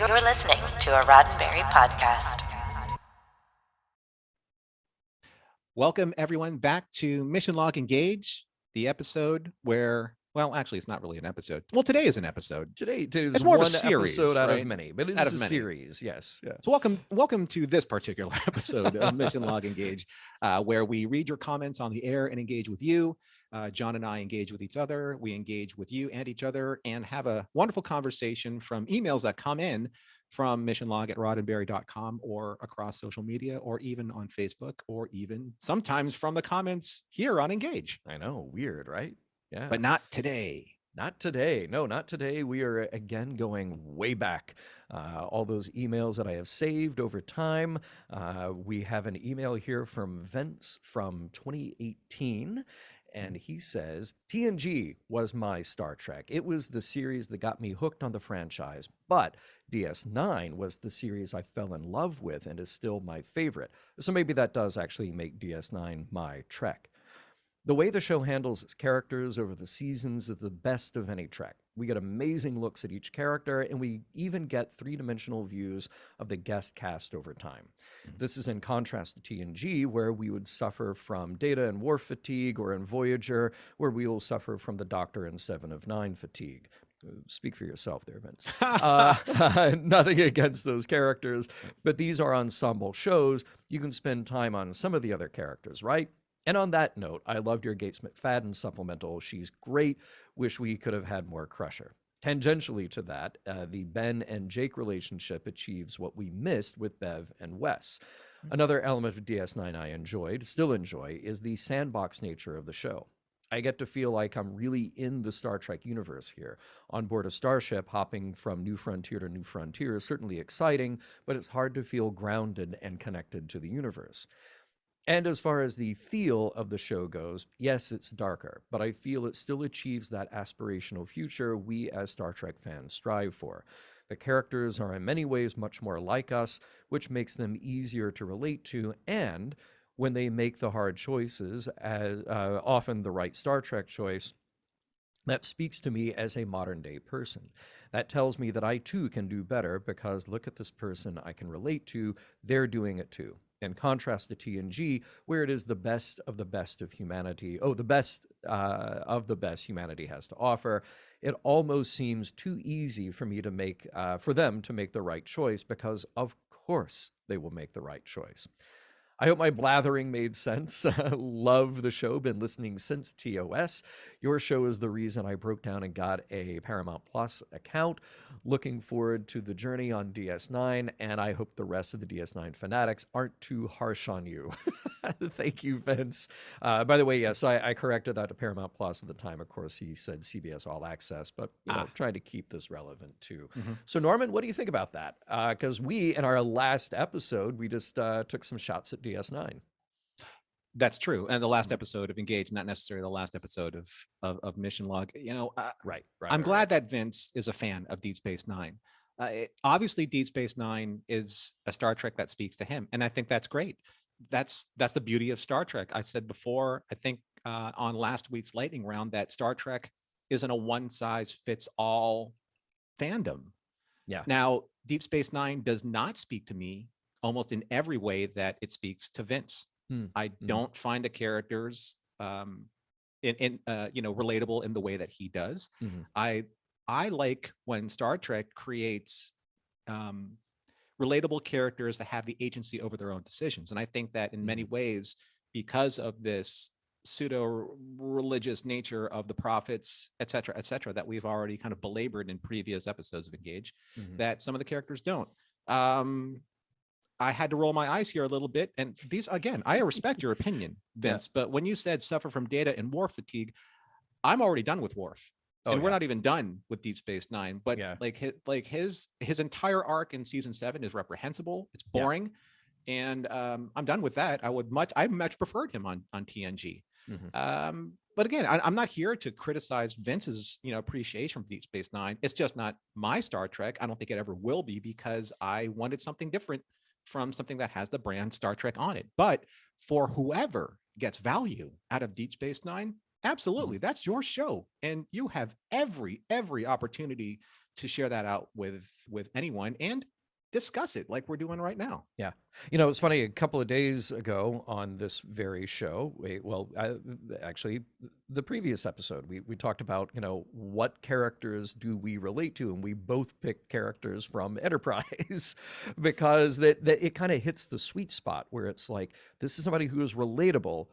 You're listening to a Roddenberry podcast. Welcome, everyone, back to Mission Log Engage, the episode where, well, actually, it's not really an episode. Well, today is an episode. Today is It's more one of a series, episode out right? of many, but it Out is of a many. series. Yes. Yeah. So welcome to this particular episode of Mission Log Engage, where we read your comments on the air and engage with you. John and I engage with each other. We engage with you and each other and have a wonderful conversation from emails that come in from missionlog@roddenberry.com or across social media or even on Facebook or even sometimes from the comments here on Engage. I know. Weird, right? Yeah. But not today. Not today. No, not today. We are again going way back. All those emails that I have saved over time. We have an email here from Vince from 2018. And he says, TNG was my Star Trek. It was the series that got me hooked on the franchise. But DS9 was the series I fell in love with and is still my favorite. So maybe that does actually make DS9 my Trek. The way the show handles its characters over the seasons is the best of any Trek. We get amazing looks at each character, and we even get three-dimensional views of the guest cast over time. This is in contrast to TNG, where we would suffer from Data and Worf fatigue, or in Voyager, where we will suffer from the Doctor and Seven of Nine fatigue. Speak for yourself there, Vince. Nothing against those characters, but these are ensemble shows. You can spend time on some of the other characters, right? And on that note, I loved your Gates McFadden supplemental. She's great. Wish we could have had more Crusher. Tangentially to that, the Ben and Jake relationship achieves what we missed with Bev and Wes. Another element of DS9 I still enjoy, is the sandbox nature of the show. I get to feel like I'm really in the Star Trek universe here. On board a starship, hopping from new frontier to new frontier is certainly exciting, but it's hard to feel grounded and connected to the universe. And as far as the feel of the show goes, yes, it's darker, but I feel it still achieves that aspirational future we as Star Trek fans strive for. The characters are in many ways much more like us, which makes them easier to relate to, and when they make the hard choices, as often the right Star Trek choice, that speaks to me as a modern-day person. That tells me that I too can do better because look at this person I can relate to, they're doing it too. In contrast to TNG, where it is the best of humanity, the best of the best humanity has to offer, it almost seems too easy for me to make, for them to make the right choice because, of course, they will make the right choice. I hope my blathering made sense. Love the show. Been listening since TOS. Your show is the reason I broke down and got a Paramount Plus account. Looking forward to the journey on DS9, and I hope the rest of the DS9 fanatics aren't too harsh on you. Thank you, Vince. By the way, yes, I corrected that to Paramount Plus at the time. Of course, he said CBS All Access, but trying to keep this relevant too. So, Norman, what do you think about that? Because we, in our last episode, we just took some shots at DS9. That's true. And the last episode of Engage, not necessarily the last episode of Mission Log. Right. I'm glad that Vince is a fan of Deep Space Nine. Obviously, Deep Space Nine is a Star Trek that speaks to him, and I think that's great. That's the beauty of Star Trek. I said before, I think on last week's lightning round, that Star Trek isn't a one-size-fits-all fandom. Yeah. Now, Deep Space Nine does not speak to me almost in every way that it speaks to Vince. I don't find the characters relatable in the way that he does. I like when Star Trek creates relatable characters that have the agency over their own decisions. And I think that in many ways, because of this pseudo-religious nature of the prophets, et cetera, that we've already kind of belabored in previous episodes of Engage, that some of the characters don't. I had to roll my eyes here a little bit. And these, again, I respect your opinion, Vince, but when you said suffer from Data and Worf fatigue, I'm already done with Worf. We're not even done with Deep Space Nine, but his entire arc in season 7 is reprehensible. It's boring. And I'm done with that. I much preferred him on TNG. But again, I'm not here to criticize Vince's, appreciation for Deep Space Nine. It's just not my Star Trek. I don't think it ever will be because I wanted something different from something that has the brand Star Trek on it. But for whoever gets value out of Deep Space Nine, absolutely, that's your show. And you have every opportunity to share that out with anyone and discuss it like we're doing right now. Yeah. You know, it's funny, a couple of days ago on this very show, actually, the previous episode, we talked about, you know, what characters do we relate to? And we both picked characters from Enterprise because that it kind of hits the sweet spot where it's like, this is somebody who is relatable,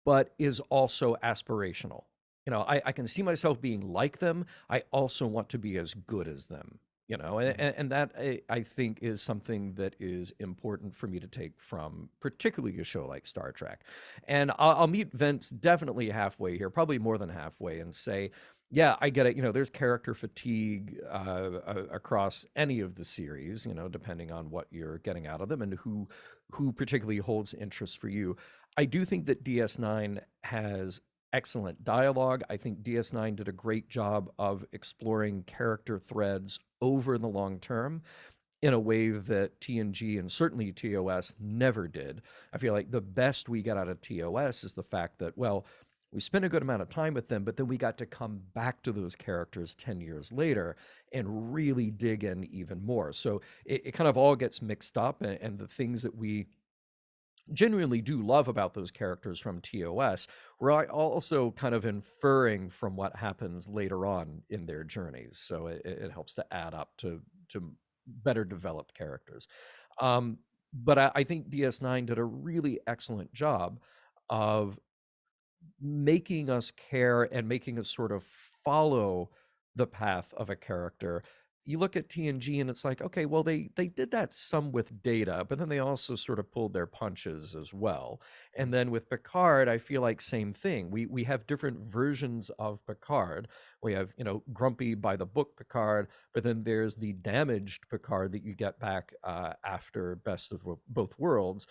but is also aspirational. You know, I can see myself being like them. I also want to be as good as them. You know, Mhm. and that I think is something that is important for me to take from particularly a show like Star Trek. And I'll meet Vince definitely halfway here, probably more than halfway, and say, yeah, I get it. You know, there's character fatigue across any of the series. You know, depending on what you're getting out of them and who particularly holds interest for you. I do think that DS9 has excellent dialogue. I think DS9 did a great job of exploring character threads over the long term in a way that TNG and certainly TOS never did. I feel like the best we get out of TOS is the fact that, well, we spent a good amount of time with them, but then we got to come back to those characters 10 years later and really dig in even more. So it kind of all gets mixed up, and the things that we genuinely do love about those characters from TOS, we're also kind of inferring from what happens later on in their journeys. So it helps to add up to better developed characters. But I think DS9 did a really excellent job of making us care and making us sort of follow the path of a character. You look at TNG and it's like, okay, well, they did that some with Data, but then they also sort of pulled their punches as well. And then with Picard, I feel like same thing. We have different versions of Picard. We have, you know, grumpy by the book Picard, but then there's the damaged Picard that you get back after Best of Both Worlds.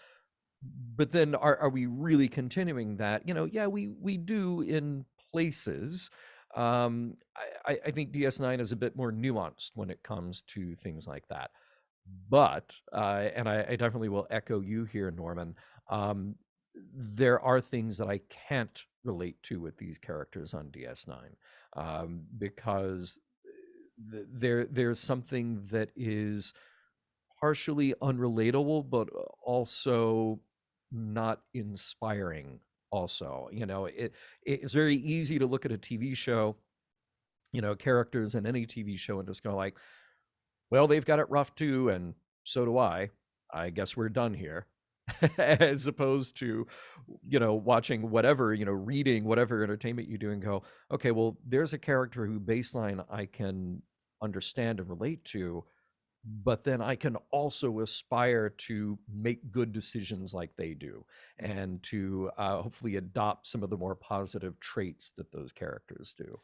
But then are we really continuing that? You know, yeah, we do in places. I think DS9 is a bit more nuanced when it comes to things like that. But and I definitely will echo you here, Norman. Um, there are things that I can't relate to with these characters on DS9 because there's something that is partially unrelatable, but also not inspiring. Also, you know, it's very easy to look at a TV show, you know, characters in any TV show and just go like, well, they've got it rough too, and so do I. I guess we're done here. As opposed to, you know, watching whatever, you know, reading whatever entertainment you do and go, okay, well, there's a character who baseline I can understand and relate to, but then I can also aspire to make good decisions like they do and to hopefully adopt some of the more positive traits that those characters do.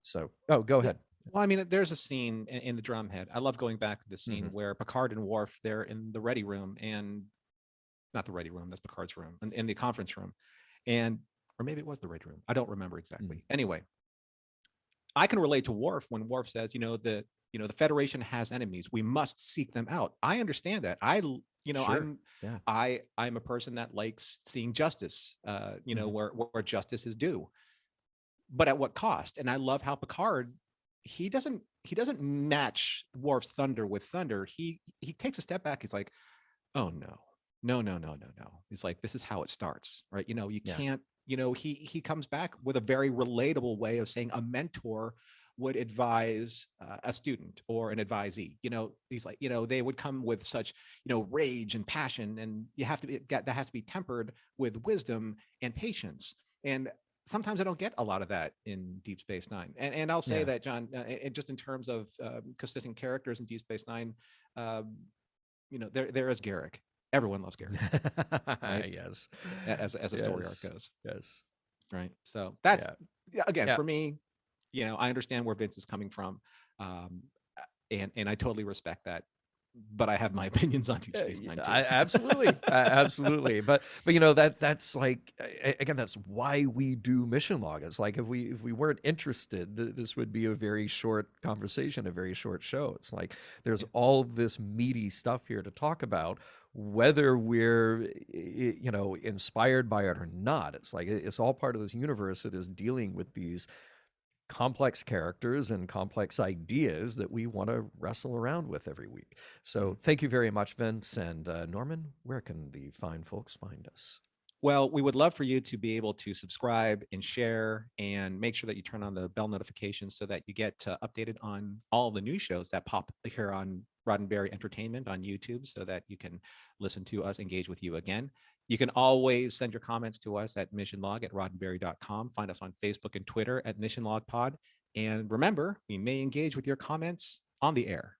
So, oh, go Yeah. ahead. Well, I mean, there's a scene in the Drumhead. I love going back to the scene Mhm. where Picard and Worf, they're in the ready room, and not the ready room, that's Picard's room, in the conference room. And, or maybe it was the ready room. I don't remember exactly. Anyway, I can relate to Worf when Worf says, the Federation has enemies. We must seek them out. I understand that. Sure. Yeah. I'm a person that likes seeing justice, Mhm. where justice is due, but at what cost? And I love how Picard, he doesn't match Worf's thunder with thunder. He takes a step back. He's like, oh no, no, no, no, no, no. It's like, this is how it starts, right? You Yeah. can't, he comes back with a very relatable way of saying a mentor would advise a student or an advisee. He's like, they would come with such, rage and passion, and you have to be, that has to be tempered with wisdom and patience. And sometimes I don't get a lot of that in Deep Space Nine. And I'll say Yeah. that, John, just in terms of consistent characters in Deep Space Nine, there is Garrick. Everyone loves Garrick, right? Yes. As a story arc Yes. goes, Yes. right? So that's, Yeah. yeah, again, Yeah. for me, I understand where Vince is coming from, um, and I totally respect that. But I have my opinions on Deep Space Nine too. Absolutely, absolutely. But you know that's like again, that's why we do mission log. It's like if we weren't interested, this would be a very short conversation, a very short show. It's like there's Yeah. all this meaty stuff here to talk about, whether we're inspired by it or not. It's like it's all part of this universe that is dealing with these complex characters and complex ideas that we want to wrestle around with every week. So thank you very much, Vince. And Norman, where can the fine folks find us? Well, we would love for you to be able to subscribe and share and make sure that you turn on the bell notifications so that you get updated on all the new shows that pop here on Roddenberry Entertainment on YouTube so that you can listen to us, engage with you again. You can always send your comments to us at missionlog@roddenberry.com. Find us on Facebook and Twitter at missionlogpod. And remember, we may engage with your comments on the air.